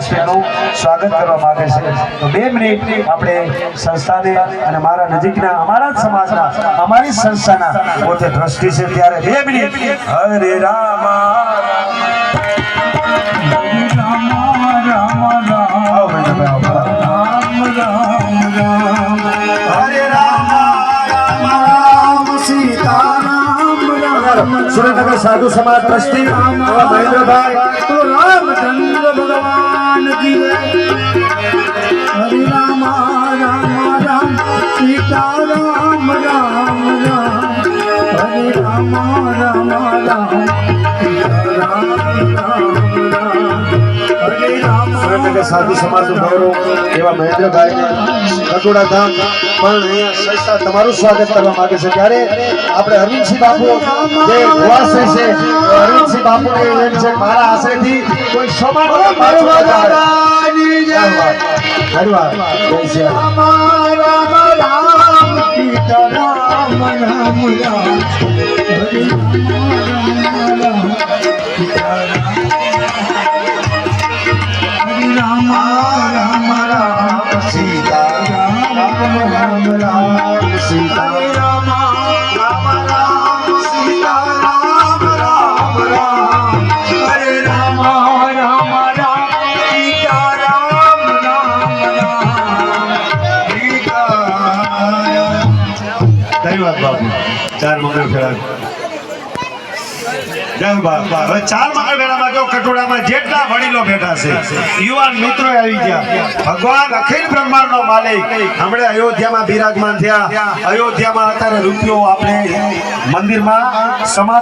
વ્યાસપીઠનું સ્વાગત કરવા માંગે છે તો 2 મિનિટ આપણે સંસ્થાને અને મારા નજીકના અમારા જ સમાજના અમારી સંસ્થાના પોતે ટ્રસ્ટી છે ત્યારે 2 મિનિટ હરે રામ सुरेंद्र साधु समाज ट्रस्टी महेंद्र भाई तो रामचंद्र भगवान की हरे राम राम राम सीता राम राम राम हरे राम राम राम सुरेंद्र साधु समाज गौरव एवं महेंद्र भाई खटोड़ा धाम संस्था તમારું સ્વાગત કરવા માંગે છે ત્યારે આપણે અરવિંદસિંહ બાપુ જે વાસ છે અરવિંદસિંહ બાપુની એમ છે મારા આશરેથી કોઈ સમાન મારો મહારાજની જય હરિવાર જય શ્રી રામ રામ રામ સીતા રામ રામ રામ હરે રામ રામ રામ સીતા राम राम सीता राम राम राम सीता राम राम राम हरे राम राम राम सीता राम राम राम सीता धन्यवाद बाबू 4 मंगल फेरा जय बाबा હવે 4 મંગળ વેળામાં જો કટોડામાં જેટલા વડીલો બેઠા છે યુવાન મિત્રો આવી ગયા ભગવાન અખિલ બ્રહ્માંડનો માલિક હમણે અયોધ્યામાં બિરાજમાન થયા અયોધ્યામાં અત્યારે રૂપિયો આપણે મંદિરમાં સમાજ